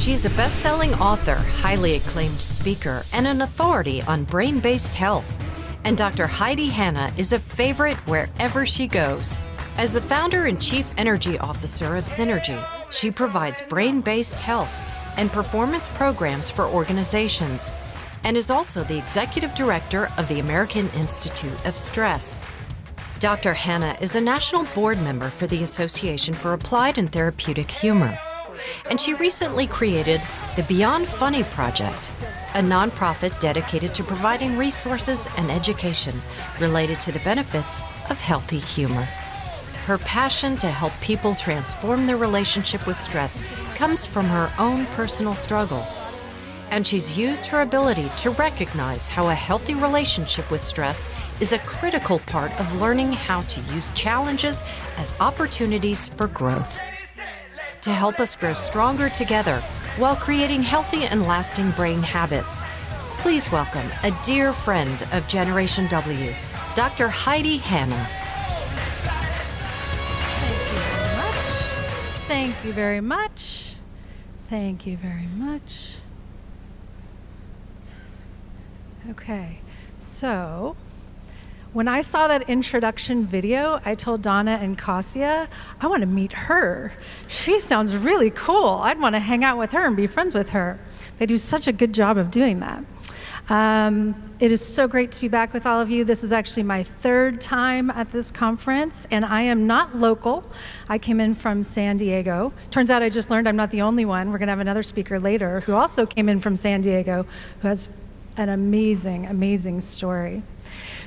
She's a best-selling author, highly acclaimed speaker, and an authority on brain-based health. And Dr. Heidi Hanna is a favorite wherever she goes. As the founder and chief energy officer of Synergy, she provides brain-based health and performance programs for organizations, and is also the executive director of the American Institute of Stress. Dr. Hanna is a national board member for the Association for Applied and Therapeutic Humor, and she recently created the Beyond Funny Project, a nonprofit dedicated to providing resources and education related to the benefits of healthy humor. Her passion to help people transform their relationship with stress comes from her own personal struggles, and she's used her ability to recognize how a healthy relationship with stress is a critical part of learning how to use challenges as opportunities for growth. To help us grow stronger together while creating healthy and lasting brain habits, please welcome a dear friend of Generation W, Dr. Heidi Hanna. Thank you very much. Thank you very much. Okay, so when I saw that introduction video, I told Donna and Kasia, I want to meet her. She sounds really cool. I'd want to hang out with her and be friends with her. They do such a good job of doing that. It is so great to be back with all of you. This is actually my third time at this conference, and I am not local. I came in from San Diego. Turns out I just learned I'm not the only one. We're going to have another speaker later who also came in from San Diego, who has an amazing, amazing story.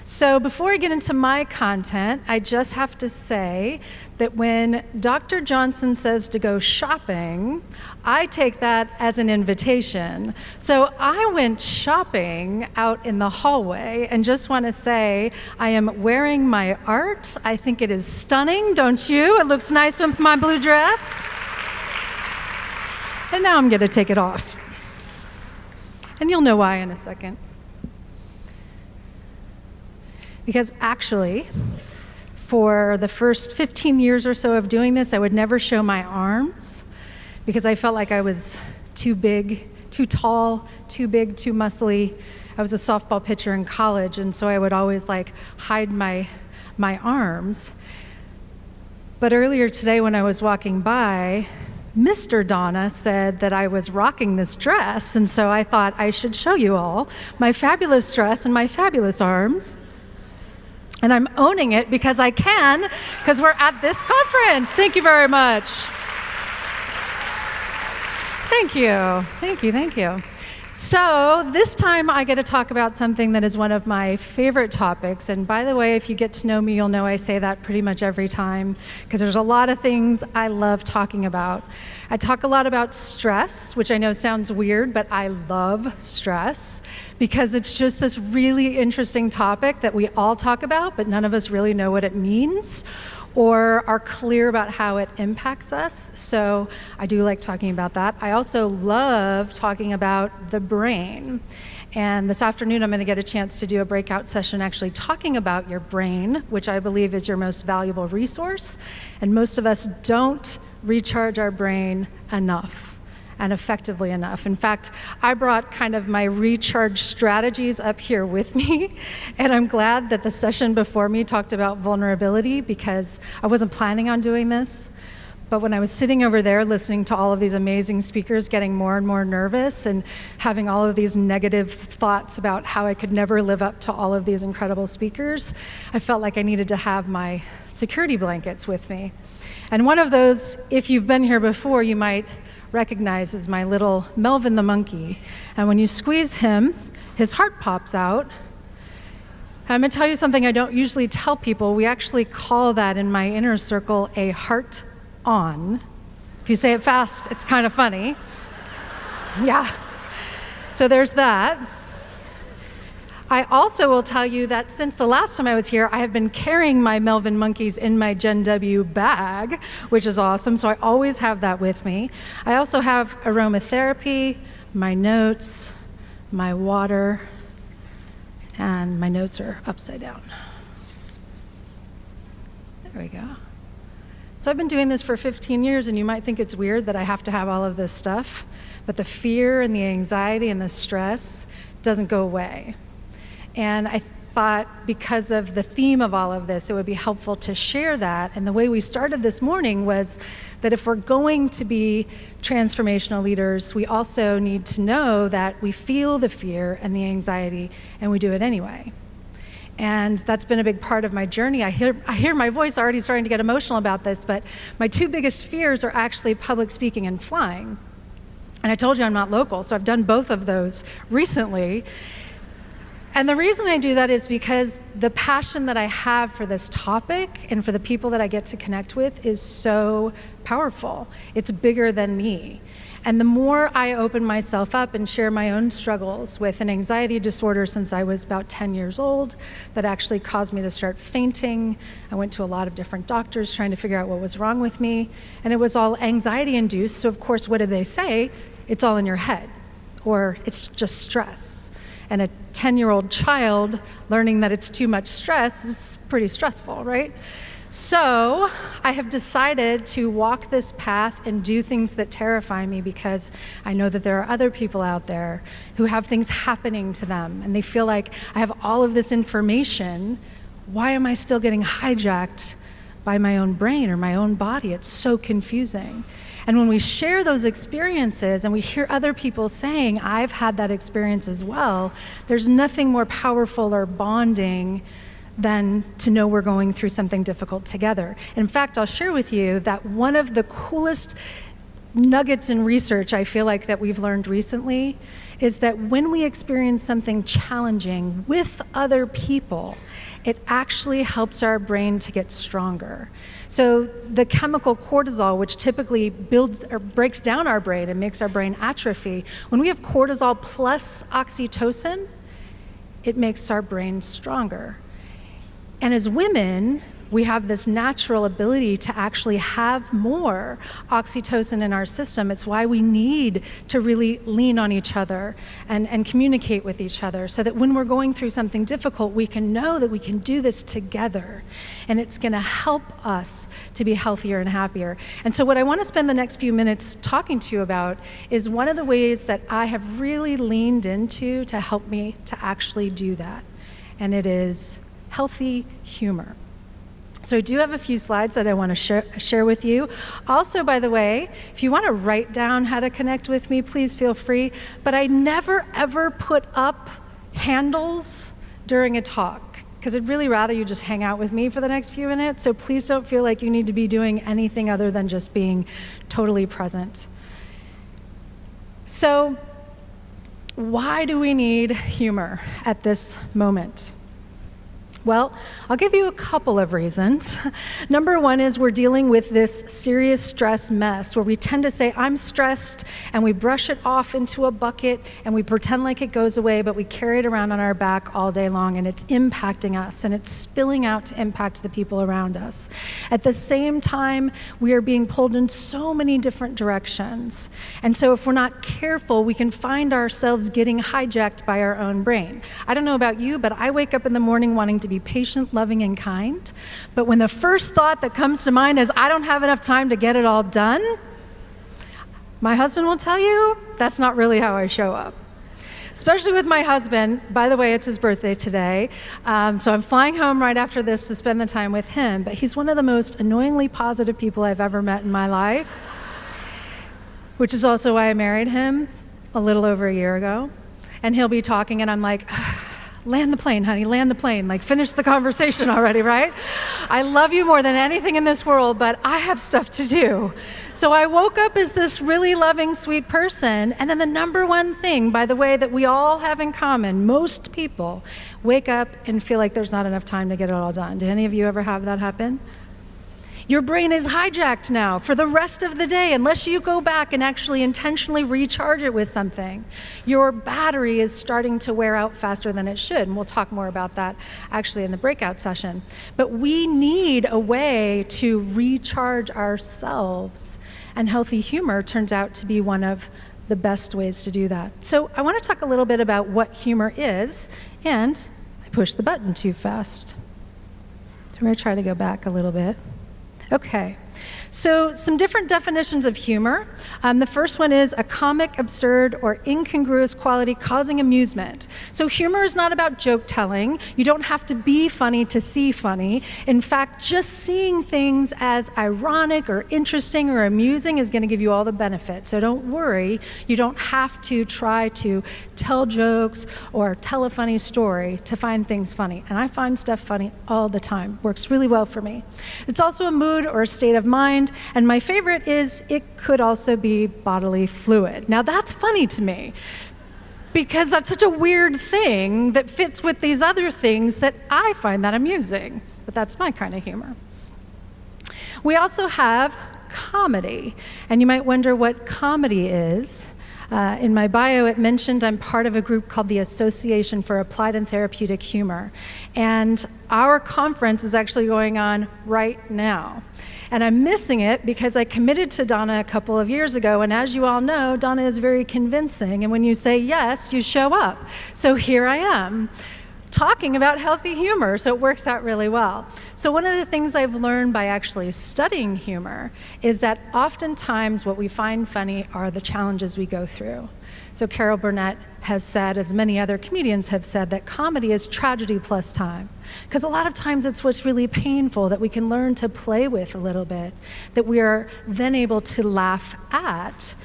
So before I get into my content, I just have to say that when Dr. Johnson says to go shopping, I take that as an invitation. So I went shopping out in the hallway and just want to say I am wearing my art. I think it is stunning, don't you? It looks nice with my blue dress. And now I'm going to take it off. And you'll know why in a second. Because actually, for the first 15 years or so of doing this, I would never show my arms because I felt like I was too big, too tall, too big, too muscly. I was a softball pitcher in college, and so I would always hide my arms. But earlier today when I was walking by, Mr. Donna said that I was rocking this dress, and so I thought I should show you all my fabulous dress and my fabulous arms. And I'm owning it because I can, because we're at this conference. Thank you very much. Thank you, thank you, thank you. So this time I get to talk about something that is one of my favorite topics. And by the way, if you get to know me, you'll know I say that pretty much every time, because there's a lot of things I love talking about. I talk a lot about stress, which I know sounds weird, but I love stress because it's just this really interesting topic that we all talk about, but none of us really know what it means or are clear about how it impacts us. So I do like talking about that. I also love talking about the brain. And this afternoon, I'm going to get a chance to do a breakout session actually talking about your brain, which I believe is your most valuable resource. And most of us don't recharge our brain enough and effectively enough. In fact, I brought kind of my recharge strategies up here with me, and I'm glad that the session before me talked about vulnerability because I wasn't planning on doing this. But when I was sitting over there listening to all of these amazing speakers getting more and more nervous and having all of these negative thoughts about how I could never live up to all of these incredible speakers, I felt like I needed to have my security blankets with me. And one of those, if you've been here before, you might recognize is my little Melvin the monkey. And when you squeeze him, his heart pops out. I'm going to tell you something I don't usually tell people. We actually call that in my inner circle a heart on. If you say it fast, it's kind of funny. Yeah. So there's that. I also will tell you that since the last time I was here, I have been carrying my Melvin monkeys in my GenW bag, which is awesome, so I always have that with me. I also have aromatherapy, my notes, my water, and my notes are upside down. There we go. So I've been doing this for 15 years, and you might think it's weird that I have to have all of this stuff, but the fear and the anxiety and the stress doesn't go away. And I thought because of the theme of all of this, it would be helpful to share that. And the way we started this morning was that if we're going to be transformational leaders, we also need to know that we feel the fear and the anxiety, and we do it anyway. And that's been a big part of my journey. I hear my voice already starting to get emotional about this, but my two biggest fears are actually public speaking and flying. And I told you I'm not local, so I've done both of those recently. And the reason I do that is because the passion that I have for this topic and for the people that I get to connect with is so powerful. It's bigger than me. And the more I open myself up and share my own struggles with an anxiety disorder since I was about 10 years old that actually caused me to start fainting. I went to a lot of different doctors trying to figure out what was wrong with me. And it was all anxiety induced. So of course, what did they say? It's all in your head, or it's just stress. And a 10-year-old child learning that it's too much stress is pretty stressful, right? So I have decided to walk this path and do things that terrify me because I know that there are other people out there who have things happening to them and they feel like I have all of this information. Why am I still getting hijacked by my own brain or my own body? It's so confusing. And when we share those experiences and we hear other people saying, I've had that experience as well, there's nothing more powerful or bonding than to know we're going through something difficult together. In fact, I'll share with you that one of the coolest nuggets in research I feel like that we've learned recently is that when we experience something challenging with other people, it actually helps our brain to get stronger. So the chemical cortisol, which typically builds or breaks down our brain and makes our brain atrophy, when we have cortisol plus oxytocin, it makes our brain stronger. And as women, we have this natural ability to actually have more oxytocin in our system. It's why we need to really lean on each other and communicate with each other so that when we're going through something difficult, we can know that we can do this together. And it's gonna help us to be healthier and happier. And so what I wanna spend the next few minutes talking to you about is one of the ways that I have really leaned into to help me to actually do that. And it is healthy humor. So I do have a few slides that I want to share with you. Also, by the way, if you want to write down how to connect with me, please feel free. But I never, ever put up handles during a talk because I'd really rather you just hang out with me for the next few minutes. So please don't feel like you need to be doing anything other than just being totally present. So why do we need humor at this moment? Well, I'll give you a couple of reasons. Number one is we're dealing with this serious stress mess where we tend to say, I'm stressed, and we brush it off into a bucket and we pretend like it goes away, but we carry it around on our back all day long, and it's impacting us and it's spilling out to impact the people around us. At the same time, we are being pulled in so many different directions. And so if we're not careful, we can find ourselves getting hijacked by our own brain. I don't know about you, but I wake up in the morning wanting to be patient, loving, and kind. But when the first thought that comes to mind is, I don't have enough time to get it all done, my husband will tell you that's not really how I show up. Especially with my husband. By the way, it's his birthday today. So I'm flying home right after this to spend the time with him. But he's one of the most annoyingly positive people I've ever met in my life, which is also why I married him a little over a year ago. And he'll be talking and I'm like, land the plane, honey, land the plane. Like, finish the conversation already, right? I love you more than anything in this world, but I have stuff to do. So I woke up as this really loving, sweet person. And then the number one thing, by the way, that we all have in common, most people wake up and feel like there's not enough time to get it all done. Do any of you ever have that happen? Your brain is hijacked now for the rest of the day unless you go back and actually intentionally recharge it with something. Your battery is starting to wear out faster than it should, and we'll talk more about that actually in the breakout session. But we need a way to recharge ourselves, and healthy humor turns out to be one of the best ways to do that. So I want to talk a little bit about what humor is, and I pushed the button too fast. So we're going to try to go back a little bit. Okay, So some different definitions of humor. The first one is a comic, absurd, or incongruous quality causing amusement. So humor is not about joke telling. You don't have to be funny to see funny. In fact, just seeing things as ironic or interesting or amusing is going to give you all the benefit. So don't worry. You don't have to try to tell jokes or tell a funny story to find things funny. And I find stuff funny all the time. Works really well for me. It's also a mood or a state of mind. And my favorite is it could also be bodily fluid. Now that's funny to me because that's such a weird thing that fits with these other things that I find that amusing. But that's my kind of humor. We also have comedy. And you might wonder what comedy is. In my bio, it mentioned I'm part of a group called the Association for Applied and Therapeutic Humor. And our conference is actually going on right now. And I'm missing it because I committed to Donna a couple of years ago. And as you all know, Donna is very convincing. And when you say yes, you show up. So here I am, talking about healthy humor, so it works out really well. So one of the things I've learned by actually studying humor is that oftentimes what we find funny are the challenges we go through. So Carol Burnett has said, as many other comedians have said, that comedy is tragedy plus time. Because a lot of times it's what's really painful that we can learn to play with a little bit, that we are then able to laugh at.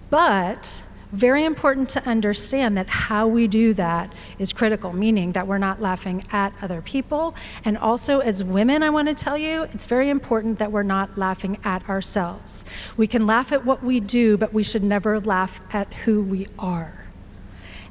But very important to understand that how we do that is critical, meaning that we're not laughing at other people. And also as women, I want to tell you, it's very important that we're not laughing at ourselves. We can laugh at what we do, but we should never laugh at who we are.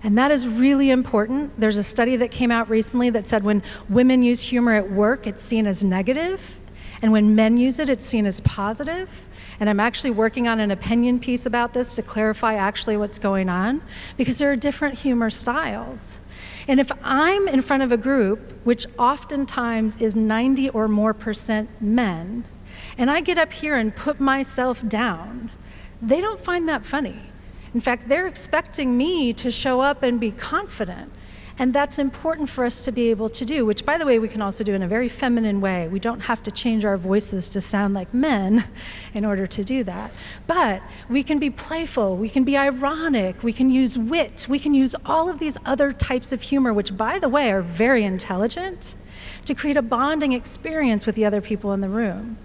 And that is really important. There's a study that came out recently that said when women use humor at work, it's seen as negative, and when men use it, it's seen as positive. And I'm actually working on an opinion piece about this to clarify actually what's going on, because there are different humor styles. And if I'm in front of a group, which oftentimes is 90 or more % men, and I get up here and put myself down, they don't find that funny. In fact, they're expecting me to show up and be confident. And that's important for us to be able to do, which, by the way, we can also do in a very feminine way. We don't have to change our voices to sound like men in order to do that. But we can be playful, we can be ironic, we can use wit, we can use all of these other types of humor, which, by the way, are very intelligent, to create a bonding experience with the other people in the room.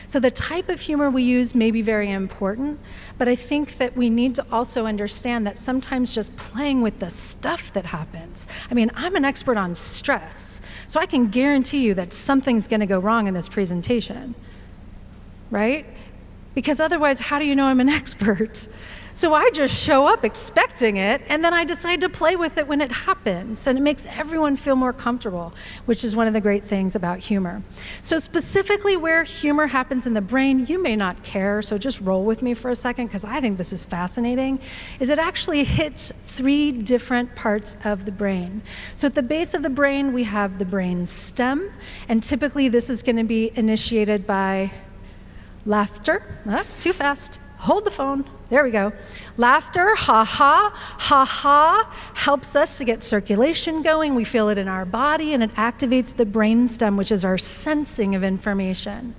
So the type of humor we use may be very important, but I think that we need to also understand that sometimes just playing with the stuff that happens. I mean, I'm an expert on stress, so I can guarantee you that something's going to go wrong in this presentation, right? Because otherwise, how do you know I'm an expert? So I just show up expecting it, and then I decide to play with it when it happens, and it makes everyone feel more comfortable, which is one of the great things about humor. So specifically where humor happens in the brain, you may not care, so just roll with me for a second, because I think this is fascinating, is it actually hits 3 different parts of the brain. So at the base of the brain, we have the brain stem, and typically this is going to be initiated by laughter. Too fast. Hold the phone. There we go. Laughter, ha-ha, ha-ha, helps us to get circulation going. We feel it in our body, and it activates the brainstem, which is our sensing of information.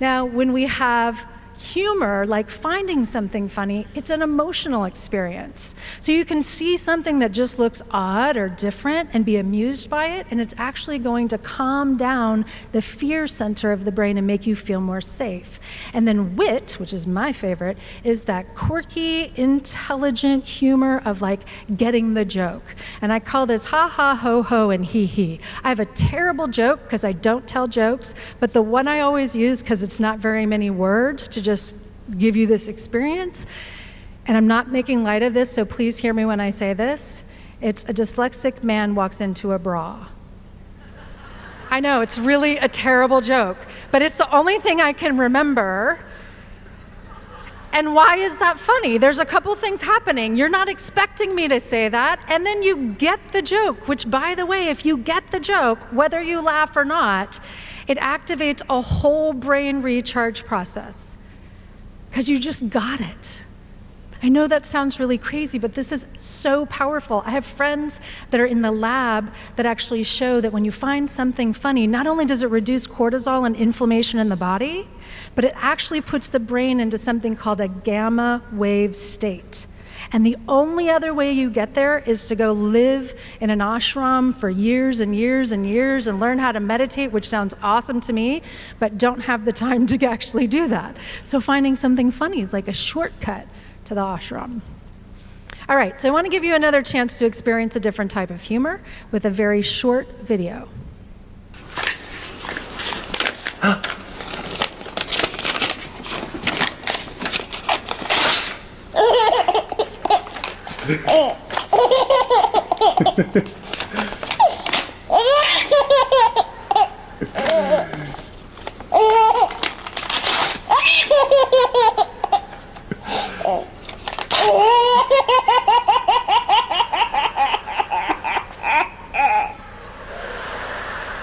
Now, when we have humor, like finding something funny, it's an emotional experience. So you can see something that just looks odd or different and be amused by it, and it's actually going to calm down the fear center of the brain and make you feel more safe. And then wit, which is my favorite, is that quirky, intelligent humor of like getting the joke. And I call this ha ha, ho ho, and hee hee. I have a terrible joke because I don't tell jokes, but the one I always use, because it's not very many words, to just give you this experience, and I'm not making light of this, so please hear me when I say this. It's a dyslexic man walks into a bra. I know, it's really a terrible joke, but it's the only thing I can remember. And why is that funny? There's a couple things happening. You're not expecting me to say that, and then you get the joke, which, by the way, if you get the joke, whether you laugh or not, it activates a whole brain recharge process, because you just got it. I know that sounds really crazy, but this is so powerful. I have friends that are in the lab that actually show that when you find something funny, not only does it reduce cortisol and inflammation in the body, but it actually puts the brain into something called a gamma wave state. And the only other way you get there is to go live in an ashram for years and years and years and learn how to meditate, which sounds awesome to me, but don't have the time to actually do that. So finding something funny is like a shortcut to the ashram. All right, so I want to give you another chance to experience a different type of humor with a very short video.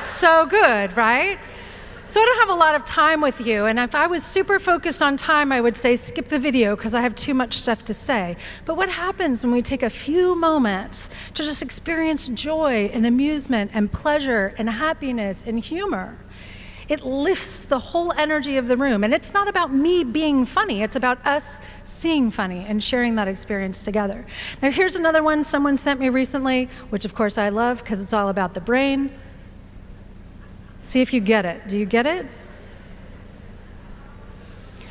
So good, right? So I don't have a lot of time with you, and if I was super focused on time, I would say skip the video because I have too much stuff to say. But what happens when we take a few moments to just experience joy and amusement and pleasure and happiness and humor? It lifts the whole energy of the room, and it's not about me being funny, it's about us seeing funny and sharing that experience together. Now here's another one someone sent me recently, which of course I love because it's all about the brain. See if you get it. Do you get it?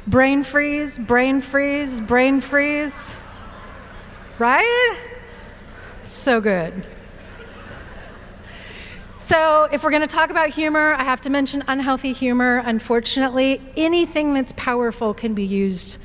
Brain freeze, brain freeze, brain freeze. Right? So good. So if we're going to talk about humor, I have to mention unhealthy humor. Unfortunately, anything that's powerful can be used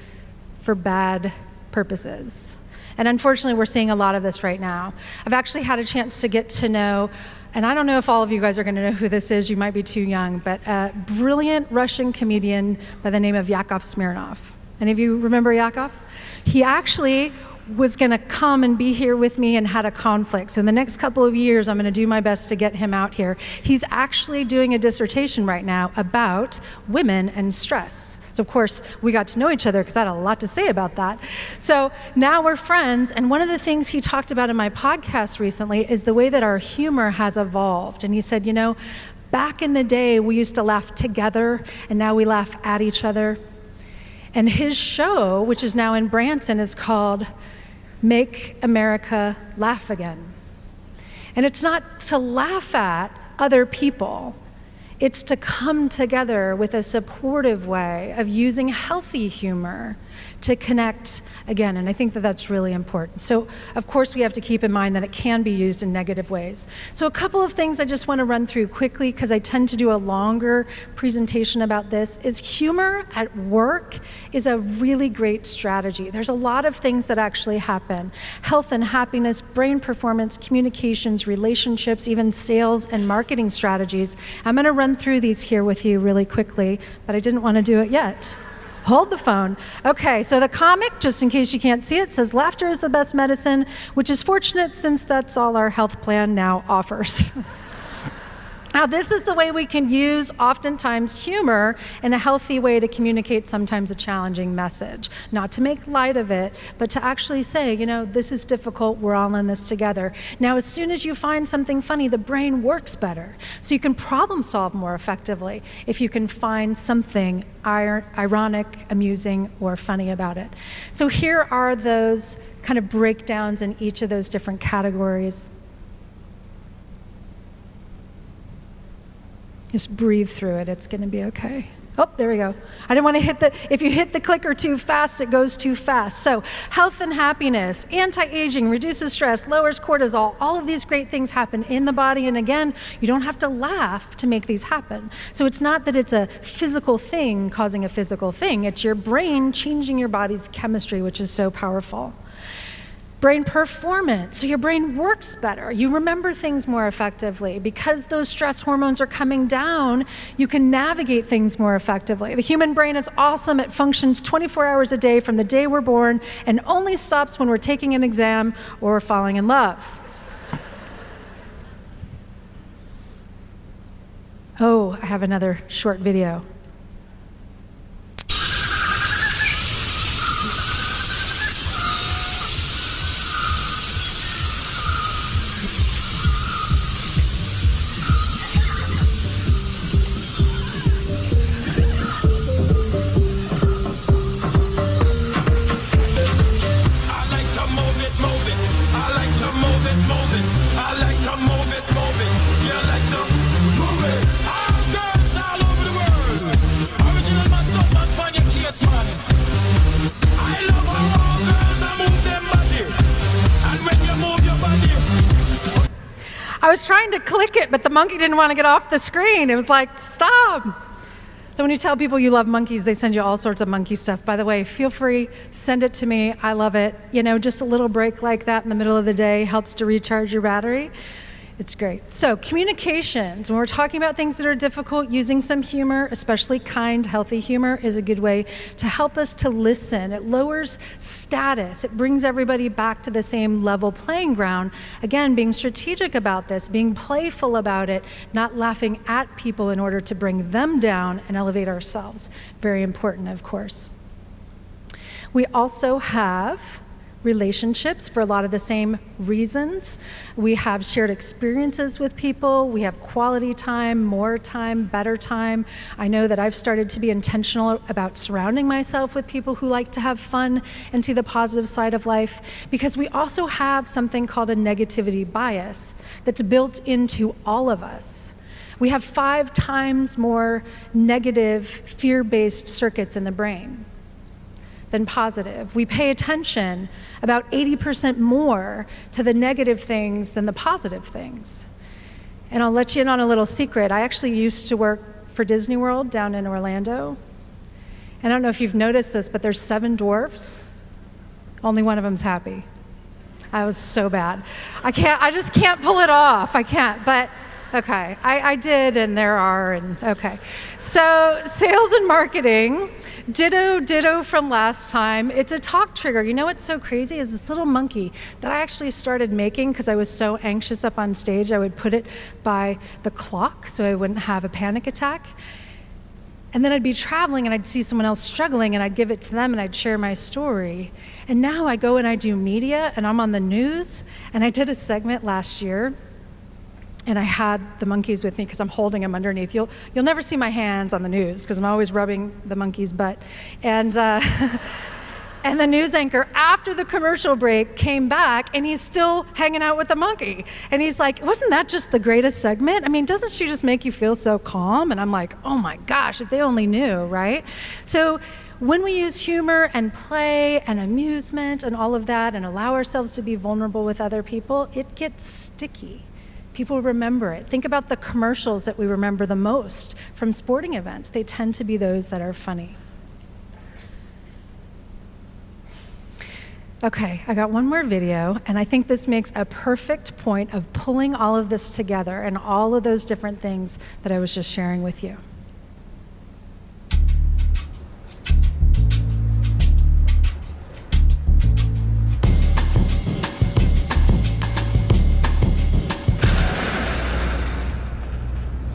for bad purposes. And unfortunately, we're seeing a lot of this right now. I've actually had a chance to get to know, and I don't know if all of you guys are going to know who this is, you might be too young, but a brilliant Russian comedian by the name of Yakov Smirnoff. Any of you remember Yakov? He actually was going to come and be here with me and had a conflict. So in the next couple of years, I'm going to do my best to get him out here. He's actually doing a dissertation right now about women and stress. So of course, we got to know each other because I had a lot to say about that. So now we're friends, and one of the things he talked about in my podcast recently is the way that our humor has evolved. And he said, you know, back in the day, we used to laugh together, and now we laugh at each other. And his show, which is now in Branson, is called Make America Laugh Again. And it's not to laugh at other people. It's to come together with a supportive way of using healthy humor to connect again, and I think that that's really important. So, of course, we have to keep in mind that it can be used in negative ways. So a couple of things I just want to run through quickly, because I tend to do a longer presentation about this, is humor at work is a really great strategy. There's a lot of things that actually happen. Health and happiness, brain performance, communications, relationships, even sales and marketing strategies. I'm going to run through these here with you really quickly, but I didn't want to do it yet. Hold the phone. Okay, so the comic, just in case you can't see it, says laughter is the best medicine, which is fortunate since that's all our health plan now offers. Now, this is the way we can use, oftentimes, humor in a healthy way to communicate sometimes a challenging message. Not to make light of it, but to actually say, you know, this is difficult, we're all in this together. Now, as soon as you find something funny, the brain works better. So you can problem solve more effectively if you can find something ironic, amusing, or funny about it. So here are those kind of breakdowns in each of those different categories. Just breathe through it, it's gonna be okay. Oh, there we go. I didn't want to hit if you hit the clicker too fast, it goes too fast. So health and happiness, anti-aging, reduces stress, lowers cortisol, all of these great things happen in the body. And again, you don't have to laugh to make these happen. So it's not that it's a physical thing causing a physical thing, it's your brain changing your body's chemistry, which is so powerful. Brain performance, so your brain works better. You remember things more effectively. Because those stress hormones are coming down, you can navigate things more effectively. The human brain is awesome. It functions 24 hours a day from the day we're born and only stops when we're taking an exam or falling in love. Oh, I have another short video. was trying to click it, but the monkey didn't want to get off the screen. It was like, stop. So when you tell people you love monkeys, they send you all sorts of monkey stuff. By the way, feel free, send it to me. I love it. You know, just a little break like that in the middle of the day helps to recharge your battery. It's great. So communications, when we're talking about things that are difficult, using some humor, especially kind, healthy humor, is a good way to help us to listen. It lowers status. It brings everybody back to the same level playing ground. Again, being strategic about this, being playful about it, not laughing at people in order to bring them down and elevate ourselves. Very important, of course. We also have relationships for a lot of the same reasons. We have shared experiences with people. We have quality time, more time, better time. I know that I've started to be intentional about surrounding myself with people who like to have fun and see the positive side of life, because we also have something called a negativity bias that's built into all of us. We have 5 times more negative, fear-based circuits in the brain than positive. We pay attention about 80% more to the negative things than the positive things. And I'll let you in on a little secret. I actually used to work for Disney World down in Orlando. And I don't know if you've noticed this, but there's 7 dwarfs. Only one of them's happy. I was so bad. I just can't pull it off. I can't, but okay, I did, and there are, and okay. So sales and marketing, ditto from last time. It's a talk trigger. You know what's so crazy is this little monkey that I actually started making because I was so anxious up on stage. I would put it by the clock so I wouldn't have a panic attack. And then I'd be traveling and I'd see someone else struggling and I'd give it to them and I'd share my story. And now I go and I do media and I'm on the news, and I did a segment last year. And I had the monkeys with me because I'm holding them underneath. You'll never see my hands on the news because I'm always rubbing the monkey's butt. And and the news anchor, after the commercial break, came back and he's still hanging out with the monkey. And he's like, wasn't that just the greatest segment? I mean, doesn't she just make you feel so calm? And I'm like, oh my gosh, if they only knew, right? So when we use humor and play and amusement and all of that and allow ourselves to be vulnerable with other people, it gets sticky. People remember it. Think about the commercials that we remember the most from sporting events. They tend to be those that are funny. Okay, I got one more video, and I think this makes a perfect point of pulling all of this together and all of those different things that I was just sharing with you.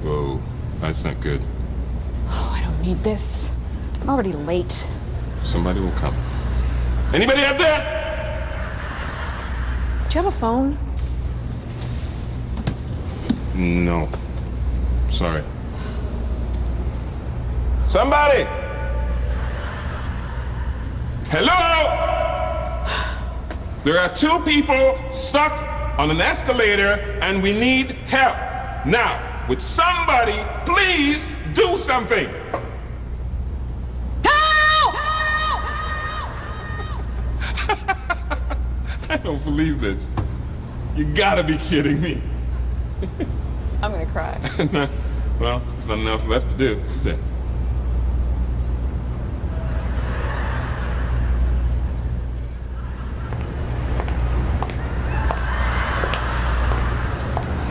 Whoa, that's not good. Oh, I don't need this. I'm already late. Somebody will come. Anybody out there? Do you have a phone? No. Sorry. Somebody! Hello? There are 2 people stuck on an escalator and we need help. Now, would somebody please do something? Help! I don't believe this. You gotta be kidding me. I'm gonna cry. No, well, there's not enough left to do, is it?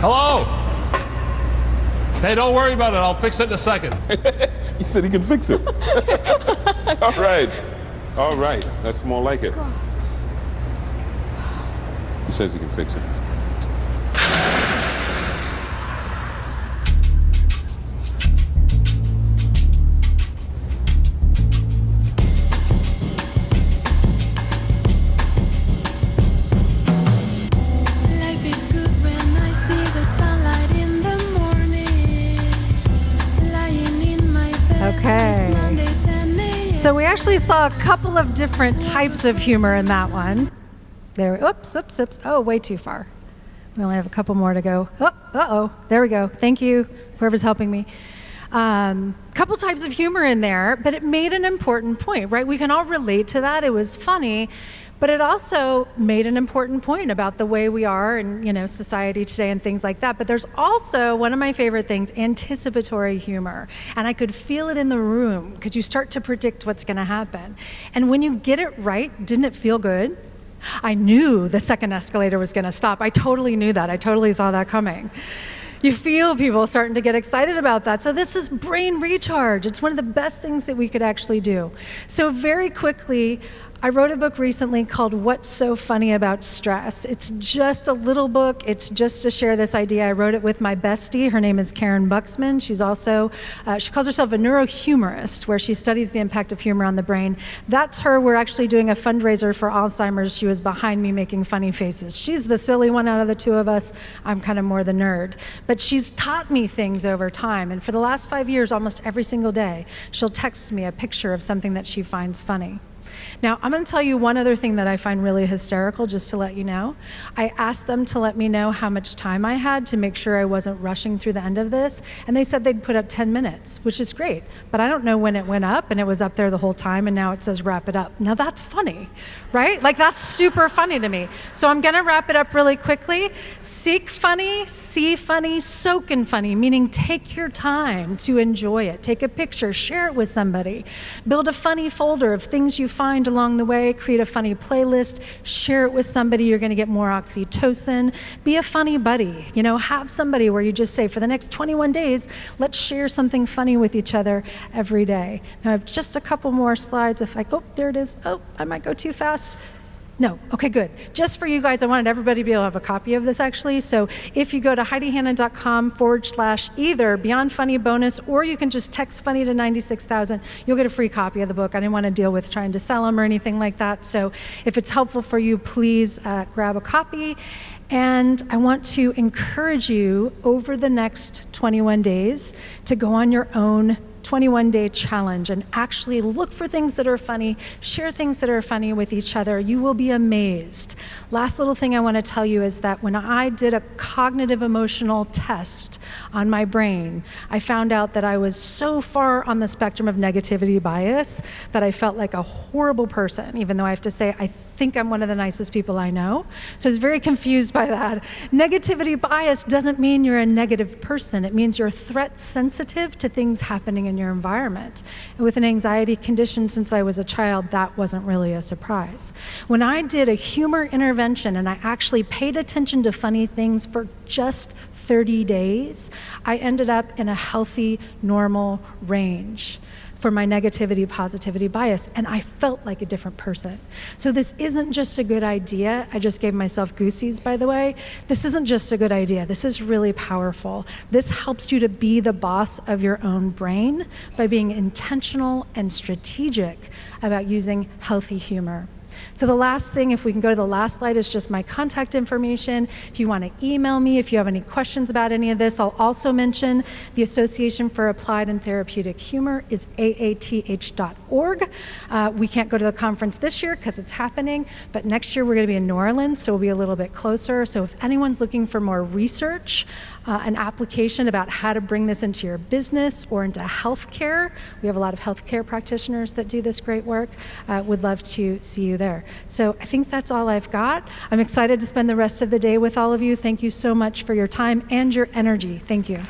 Hello? Hey, don't worry about it. I'll fix it in a second. He said he can fix it. All right. All right. That's more like it. He says he can fix it. Life is good when I see the sunlight in the morning. Lying in my bed. Okay. It's Monday, 10 a.m. So we actually saw a couple of different types of humor in that one. There, oops. Oh, way too far. We only have a couple more to go. Oh, uh-oh, there we go. Thank you, whoever's helping me. Couple types of humor in there, but it made an important point, right? We can all relate to that. It was funny, but it also made an important point about the way we are in, society today and things like that. But there's also, one of my favorite things, anticipatory humor. And I could feel it in the room because you start to predict what's going to happen. And when you get it right, didn't it feel good? I knew the second escalator was going to stop. I totally knew that. I totally saw that coming. You feel people starting to get excited about that. So this is brain recharge. It's one of the best things that we could actually do. So very quickly, I wrote a book recently called What's So Funny About Stress. It's just a little book. It's just to share this idea. I wrote it with my bestie. Her name is Karen Buxman. She's also, she calls herself a neurohumorist, where she studies the impact of humor on the brain. That's her. We're actually doing a fundraiser for Alzheimer's. She was behind me making funny faces. She's the silly one out of the two of us. I'm kind of more the nerd. But she's taught me things over time. And for the last 5 years, almost every single day, she'll text me a picture of something that she finds funny. Now, I'm going to tell you one other thing that I find really hysterical, just to let you know. I asked them to let me know how much time I had to make sure I wasn't rushing through the end of this, and they said they'd put up 10 minutes, which is great, but I don't know when it went up, and it was up there the whole time, and now it says wrap it up. Now that's funny, right? Like, that's super funny to me. So I'm going to wrap it up really quickly. Seek funny, see funny, soak in funny, meaning take your time to enjoy it. Take a picture, share it with somebody. Build a funny folder of things you find along the way, create a funny playlist, share it with somebody, you're gonna get more oxytocin. Be a funny buddy, have somebody where you just say, for the next 21 days, let's share something funny with each other every day. Now I have just a couple more slides. There it is. I might go too fast. No, okay, good. Just for you guys, I wanted everybody to be able to have a copy of this actually. So if you go to HeidiHanna.com/either Beyond Funny bonus, or you can just text funny to 96,000, you'll get a free copy of the book. I didn't want to deal with trying to sell them or anything like that. So if it's helpful for you, please grab a copy. And I want to encourage you over the next 21 days to go on your own 21-day challenge and actually look for things that are funny, share things that are funny with each other. You will be amazed. Last little thing I want to tell you is that when I did a cognitive emotional test on my brain, I found out that I was so far on the spectrum of negativity bias that I felt like a horrible person, even though I have to say I think I'm one of the nicest people I know. So I was very confused by that. Negativity bias doesn't mean you're a negative person. It means you're threat sensitive to things happening in your environment. And with an anxiety condition since I was a child, that wasn't really a surprise. When I did a humor intervention and I actually paid attention to funny things for just 30 days, I ended up in a healthy, normal range for my negativity, positivity bias, and I felt like a different person. So this isn't just a good idea. I just gave myself goosies, by the way. This isn't just a good idea. This is really powerful. This helps you to be the boss of your own brain by being intentional and strategic about using healthy humor. So the last thing, if we can go to the last slide, is just my contact information. If you want to email me, if you have any questions about any of this, I'll also mention the Association for Applied and Therapeutic Humor is aath.org. We can't go to the conference this year because it's happening, but next year we're going to be in New Orleans, so we'll be a little bit closer. So if anyone's looking for more research, an application about how to bring this into your business or into healthcare, we have a lot of healthcare practitioners that do this great work, would love to see you there. So I think that's all I've got. I'm excited to spend the rest of the day with all of you. Thank you so much for your time and your energy. Thank you.